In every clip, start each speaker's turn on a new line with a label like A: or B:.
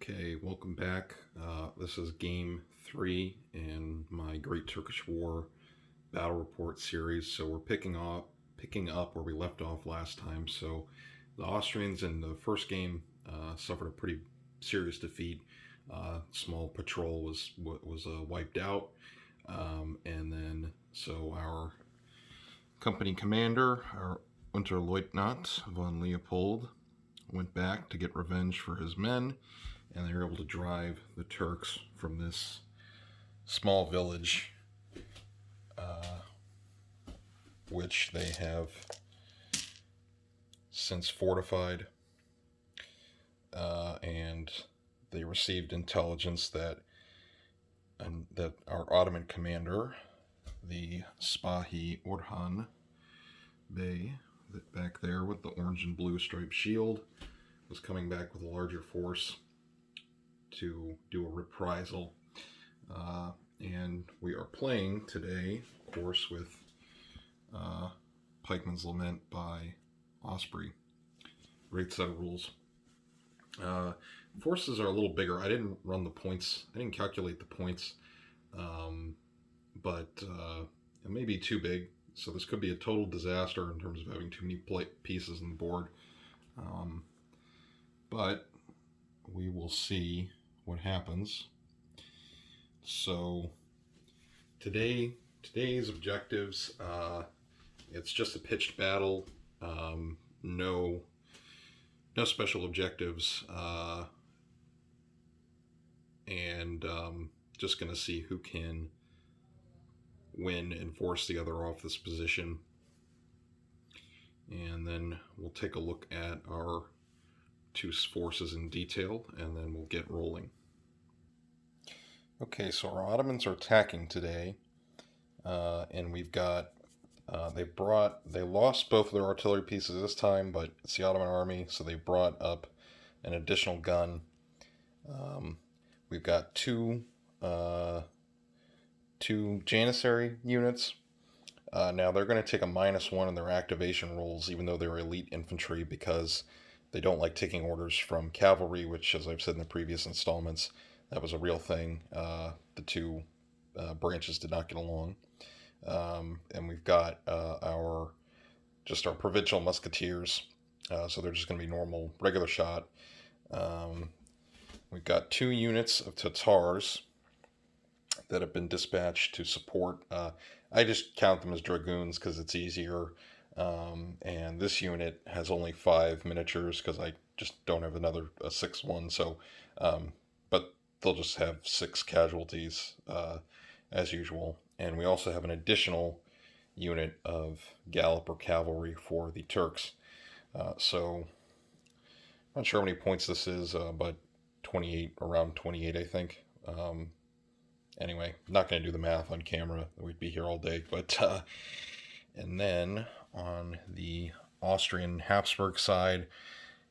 A: Okay, welcome back. This is game 3 in my Great Turkish War battle report series. So we're picking up where we left off last time. So the Austrians in the first game suffered a pretty serious defeat. Small patrol was wiped out, and then so our company commander, our Unterleutnant von Leopold, went back to get revenge for his men, and they were able to drive the Turks from this small village, which they have since fortified, and they received intelligence that our Ottoman commander, the Spahi Orhan Bey, back there with the orange and blue striped shield, was coming back with a larger force to do a reprisal. And we are playing today, of course, with Pikeman's Lament by Osprey. Great set of rules. Forces are a little bigger. I didn't run the points. I didn't calculate the points, but it may be too big. So this could be a total disaster in terms of having too many pieces on the board. But we will see what happens. So today's objectives, it's just a pitched battle. No special objectives, and just going to see who can win and force the other off this position. And then we'll take a look at our two forces in detail, and then we'll get rolling. Okay, so our Ottomans are attacking today, and we've got they lost both of their artillery pieces this time, but it's the Ottoman army, so they brought up an additional gun. We've got two Janissary units. Now they're going to take a -1 in their activation rolls, even though they're elite infantry, because they don't like taking orders from cavalry, which, as I've said in the previous installments, that was a real thing. The two branches did not get along. And we've got our provincial musketeers, so they're just going to be normal, regular shot. We've got 2 units of Tatars that have been dispatched to support. I just count them as dragoons because it's easier. And this unit has only 5 miniatures because I just don't have another 6-1. So, but they'll just have 6 casualties as usual. And we also have an additional unit of Galloper cavalry for the Turks. So, I'm not sure how many points this is, but 28, around 28, I think. Anyway, not going to do the math on camera. We'd be here all day. But and then on the Austrian Habsburg side,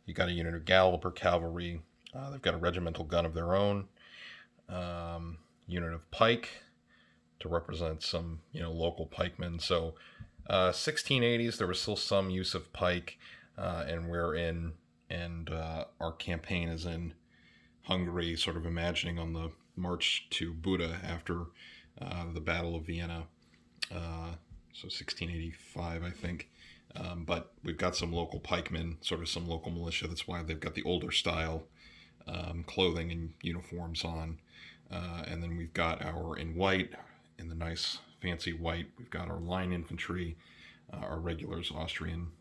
A: you got a unit of Galloper cavalry. They've got a regimental gun of their own. Unit of pike to represent some, local pikemen. So 1680s, there was still some use of pike, and our campaign is in Hungary, sort of imagining on the march to Buda after the Battle of Vienna, so 1685, I think. But we've got some local pikemen, sort of some local militia. That's why they've got the older style clothing and uniforms on. And then we've got in white, in the nice fancy white, we've got our line infantry, our regulars, Austrian,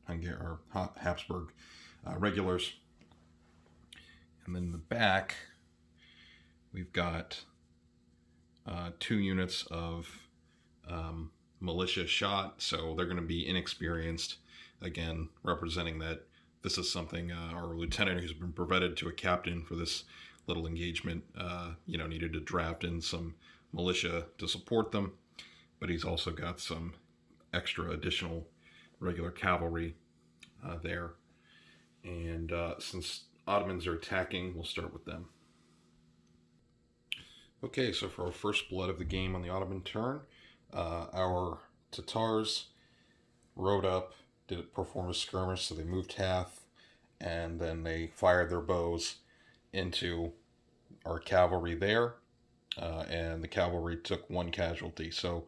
A: Hungarian, or Habsburg regulars. And then in the back, we've got 2 units of militia shot, so they're going to be inexperienced, again, representing that this is something our lieutenant, who's been promoted to a captain for this little engagement, needed to draft in some militia to support them, but he's also got some extra additional regular cavalry there. And since Ottomans are attacking, we'll start with them. Okay, so for our first blood of the game on the Ottoman turn, our Tatars rode up, did perform a skirmish, so they moved half, and then they fired their bows into our cavalry there, and the cavalry took one casualty. So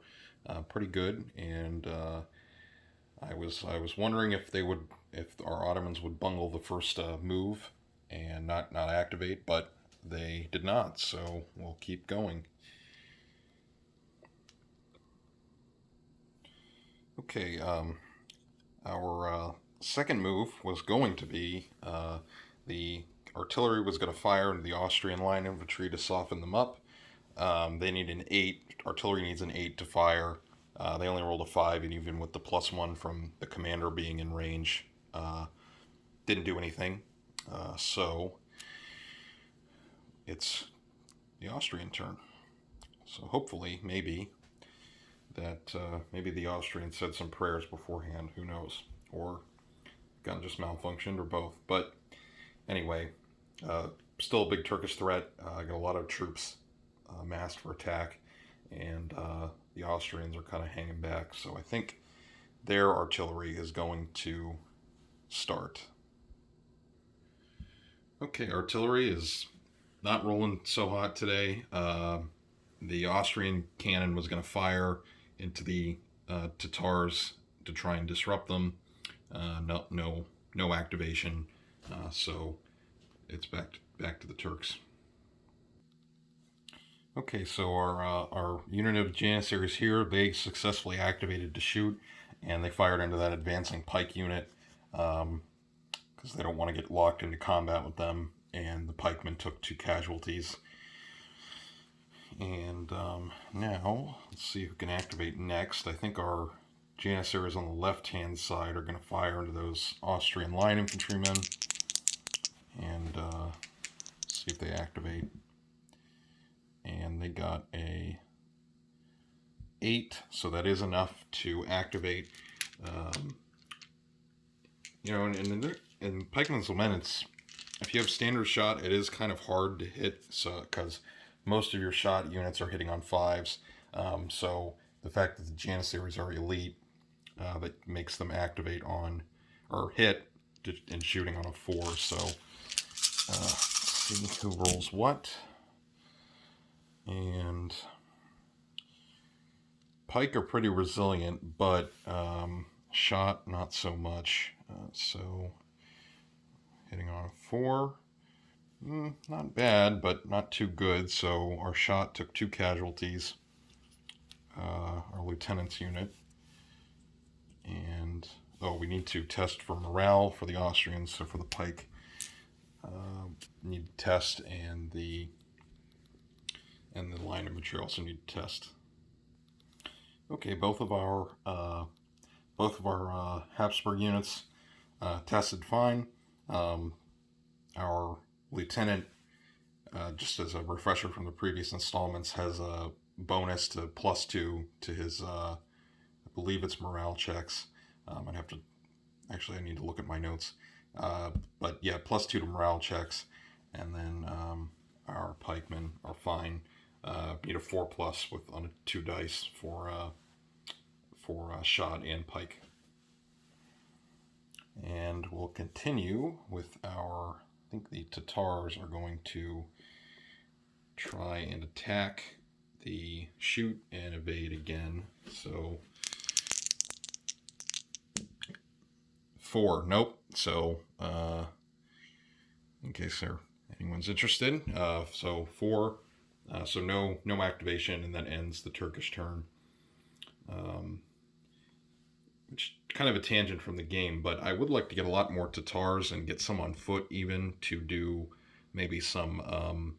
A: pretty good. And I was wondering if our Ottomans would bungle the first move and not activate, but they did not. So we'll keep going. Okay, our second move was going to be the artillery was going to fire into the Austrian line infantry to soften them up. They need an 8. Artillery needs an 8 to fire. They only rolled a 5, and even with the +1 from the commander being in range, didn't do anything. So it's the Austrian turn. So hopefully, maybe the Austrians said some prayers beforehand. Who knows? Or gun just malfunctioned, or both. But anyway, still a big Turkish threat. Got a lot of troops massed for attack, and the Austrians are kind of hanging back. So I think their artillery is going to start. Okay, artillery is not rolling so hot today. The Austrian cannon was going to fire into the Tatars to try and disrupt them. No activation. So it's back to the Turks. Okay, so our unit of Janissaries here, they successfully activated to shoot, and they fired into that advancing pike unit because they don't want to get locked into combat with them, and the pikemen took 2 casualties. And now, let's see who can activate next. I think our Janissaries on the left-hand side are going to fire into those Austrian line infantrymen, and see if they activate. And they got a 8, so that is enough to activate. In Pikeman's Lament, if you have standard shot, it is kind of hard to hit, so because most of your shot units are hitting on 5s. So the fact that the Janissaries are elite, that makes them activate on, or hit in shooting on a 4. So let's see who rolls what. And pike are pretty resilient, but shot not so much. So hitting on a 4, not bad, but not too good. So our shot took 2 casualties. Our lieutenant's unit, and we need to test for morale for the Austrians. So for the pike, need to test, and the line infantry also need to test. Okay, both of our Habsburg units tested fine. Our lieutenant, just as a refresher from the previous installments, has a bonus to +2 to his, I believe it's morale checks. I need to look at my notes. But yeah, +2 to morale checks, and then our pikemen are fine. Need a 4+ on 2 dice for shot and pike. And we'll continue with I think the Tatars are going to try and attack the shoot and evade again. So 4, nope. So in case anyone's interested, so 4. So no activation, and that ends the Turkish turn. Which kind of a tangent from the game, but I would like to get a lot more Tatars and get some on foot even to do maybe some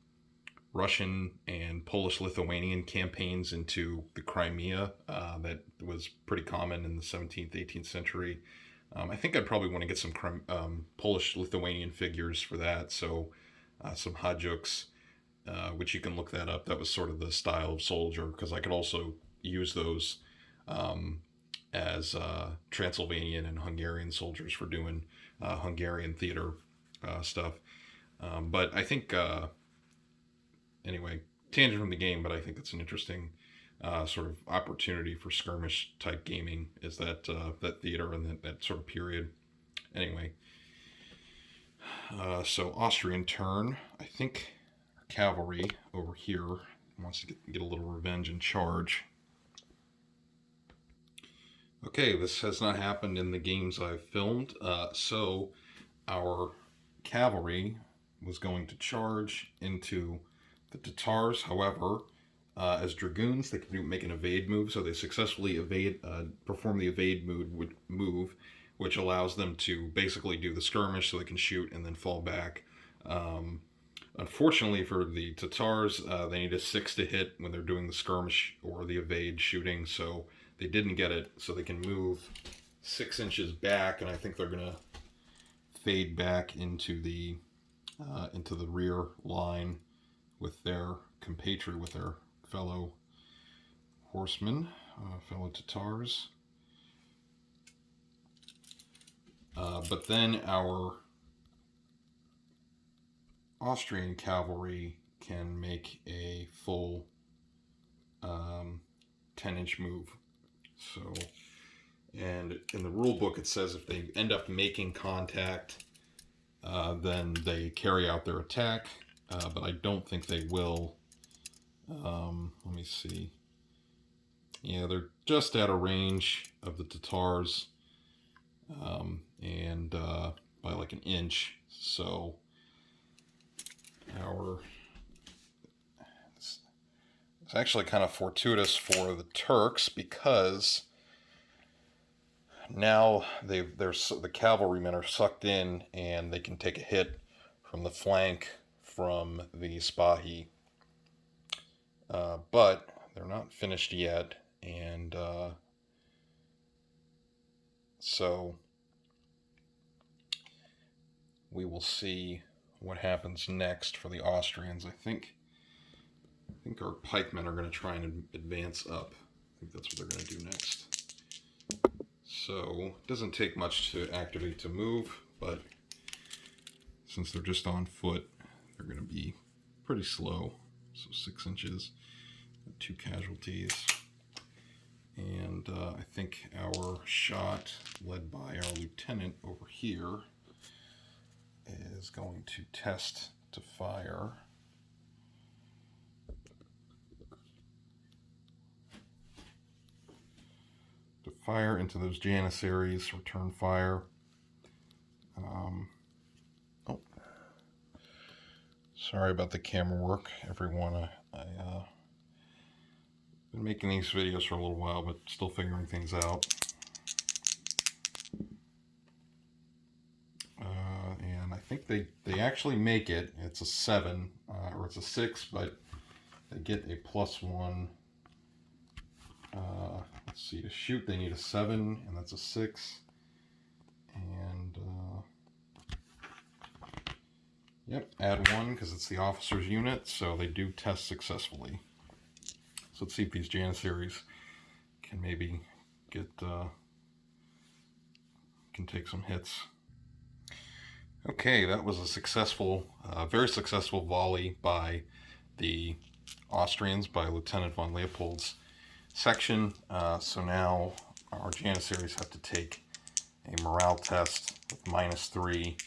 A: Russian and Polish-Lithuanian campaigns into the Crimea that was pretty common in the 17th, 18th century. I think I'd probably want to get some Polish-Lithuanian figures for that, so some Hajuks, which you can look that up. That was sort of the style of soldier, because I could also use those as Transylvanian and Hungarian soldiers for doing Hungarian theater stuff. But I think, anyway, tangent from the game, but I think it's an interesting sort of opportunity for skirmish type gaming, is that theater and that sort of period. Anyway, So Austrian turn. I think our cavalry over here wants to get a little revenge and charge. Okay, this has not happened in the games I've filmed. So our cavalry was going to charge into the Tatars. However, as dragoons, they can make an evade move, so they successfully perform the evade move, which allows them to basically do the skirmish, so they can shoot and then fall back. Unfortunately for the Tatars, they need a 6 to hit when they're doing the skirmish or the evade shooting, so they didn't get it, so they can move 6 inches back, and I think they're gonna fade back into the rear line with their compatriot, with their fellow horsemen, fellow Tatars. But then our Austrian cavalry can make a full 10-inch move. So, and in the rule book it says if they end up making contact, then they carry out their attack, but I don't think they will. Let me see. Yeah, they're just out of range of the Tatars, and by like an inch. So it's actually kind of fortuitous for the Turks, because now the cavalrymen are sucked in and they can take a hit from the flank from the Spahi. But they're not finished yet, and so we will see what happens next for the Austrians. I think our pikemen are going to try and advance up. I think that's what they're going to do next. So it doesn't take much to activate to move, but since they're just on foot, they're going to be pretty slow. So 6 inches, 2 casualties. And I think our shot, led by our lieutenant over here, is going to test to fire. To fire into those Janissaries, return fire. Oh, sorry about the camera work, everyone. I've been making these videos for a little while, but still figuring things out. And I think they actually make it. It's a 7, or it's a 6, but they get a +1. Let's see, to shoot they need a 7, and that's a 6. And yep, add 1 because it's the officer's unit, so they do test successfully. So let's see if these Janissaries can maybe can take some hits. Okay, that was a successful, very successful volley by the Austrians, by Lieutenant von Leopold's section. So now our Janissaries have to take a morale test with -3.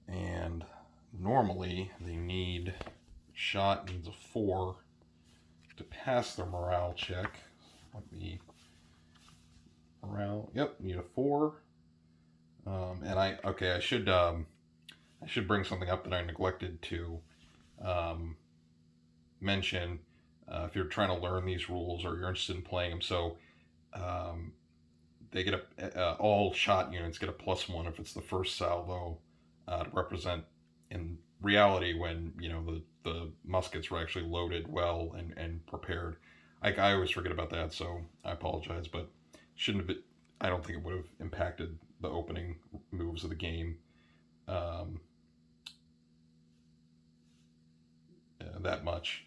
A: And normally they shot needs a 4 to pass their morale check. Let me, morale, yep, need a 4. And I should bring something up that I neglected to mention if you're trying to learn these rules or you're interested in playing them. So they get all shot units get a +1 if it's the first salvo, to represent in reality when the muskets were actually loaded well and prepared. I always forget about that, so I apologize, but shouldn't have. I don't think it would have impacted the opening moves of the game that much.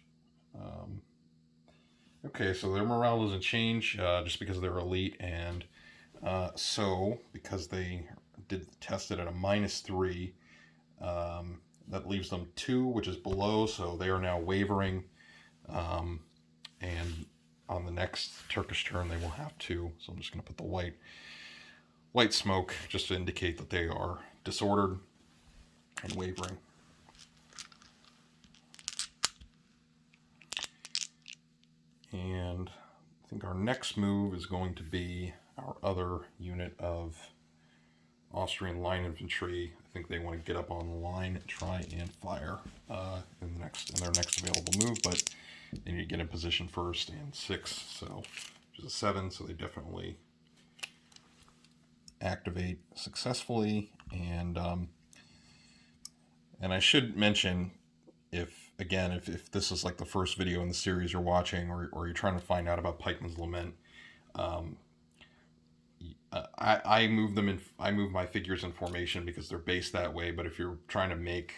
A: Okay, so their morale doesn't change just because they're elite, and so because they did test it at a -3, that leaves them 2, which is below, so they are now wavering, and on the next Turkish turn they will have 2. So I'm just going to put the white light smoke just to indicate that they are disordered and wavering. And I think our next move is going to be our other unit of Austrian line infantry. I think they want to get up on the line and try and fire in their next available move, but they need to get in position first, and 6, so which is a 7, so they definitely activate successfully. And I should mention, if this is like the first video in the series you're watching, or you're trying to find out about Pikeman's Lament, I move my figures in formation because they're based that way. But if you're trying to make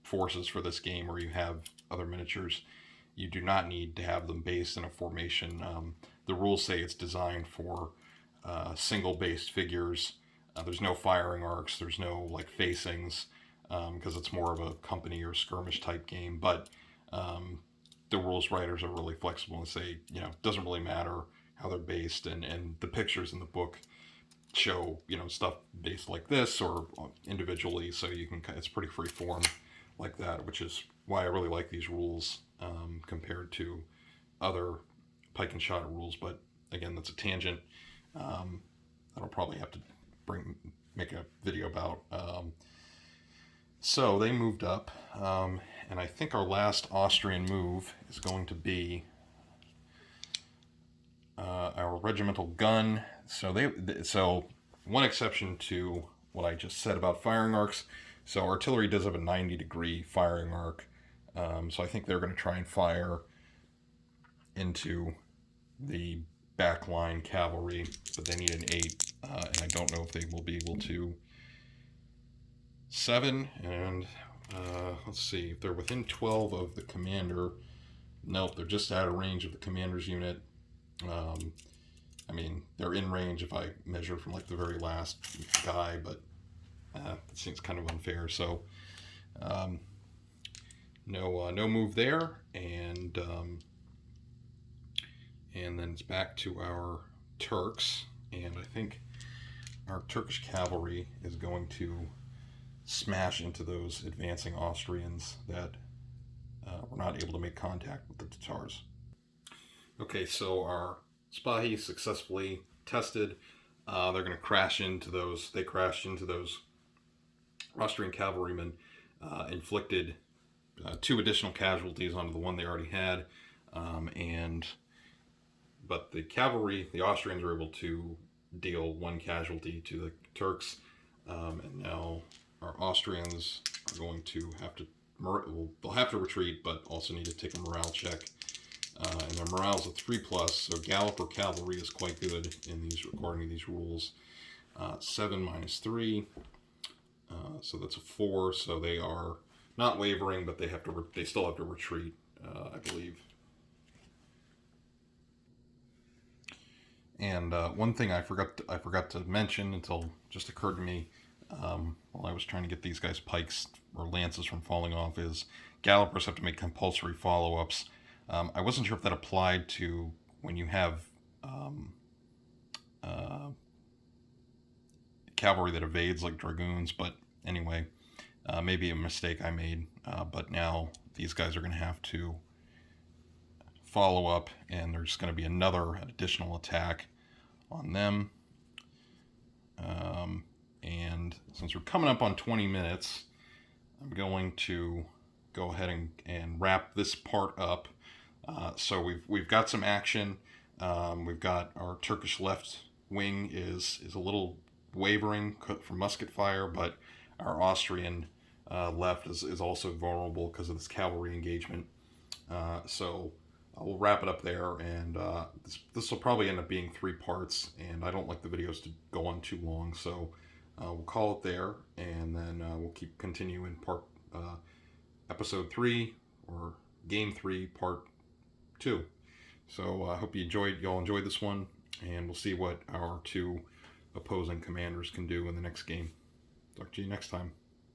A: forces for this game, or you have other miniatures, you do not need to have them based in a formation. The rules say it's designed for single based figures. There's no firing arcs, there's no like facings, because it's more of a company or skirmish type game. But the rules writers are really flexible and say, it doesn't really matter how they're based, and the pictures in the book show stuff based like this or individually, so you can, it's pretty free form like that, which is why I really like these rules compared to other pike and shot rules. But again, that's a tangent that'll probably have to make a video about. So they moved up, and I think our last Austrian move is going to be our regimental gun. So one exception to what I just said about firing arcs. So artillery does have a 90-degree firing arc. So I think they're going to try and fire into the backline cavalry, but they need an 8, and I don't know if they will be able to. 7, and let's see, if they're within 12 of the commander. Nope, they're just out of range of the commander's unit. I mean, they're in range if I measure from like the very last guy, but it seems kind of unfair. So no move there, and then it's back to our Turks, and I think our Turkish cavalry is going to smash into those advancing Austrians that were not able to make contact with the Tatars. Okay, so our Spahi successfully tested. They're going to crash into those. They crashed into those Austrian cavalrymen, inflicted 2 additional casualties onto the one they already had, but the cavalry, the Austrians, were able to deal 1 casualty to the Turks, and now our Austrians are going to have to, they'll have to retreat, but also need to take a morale check. And their morale's a 3+, so Galloper cavalry is quite good in these, according to these rules. 7 minus 3, so that's a 4. So they are not wavering, but they still have to retreat, I believe. And one thing I forgot to mention until just occurred to me while I was trying to get these guys' pikes or lances from falling off is gallopers have to make compulsory follow-ups. I wasn't sure if that applied to when you have cavalry that evades like dragoons, but anyway, maybe a mistake I made. But now these guys are going to have to follow up, and there's going to be another additional attack on them. And since we're coming up on 20 minutes, I'm going to go ahead and wrap this part up. So we've got some action. We've got our Turkish left wing is a little wavering from musket fire, but our Austrian left is also vulnerable because of this cavalry engagement. So we'll wrap it up there, and this will probably end up being 3 parts, and I don't like the videos to go on too long, so we'll call it there, and then we'll continue in episode 3 or game 3 part 2. So I hope y'all enjoyed this one, and we'll see what our 2 opposing commanders can do in the next game. Talk to you next time.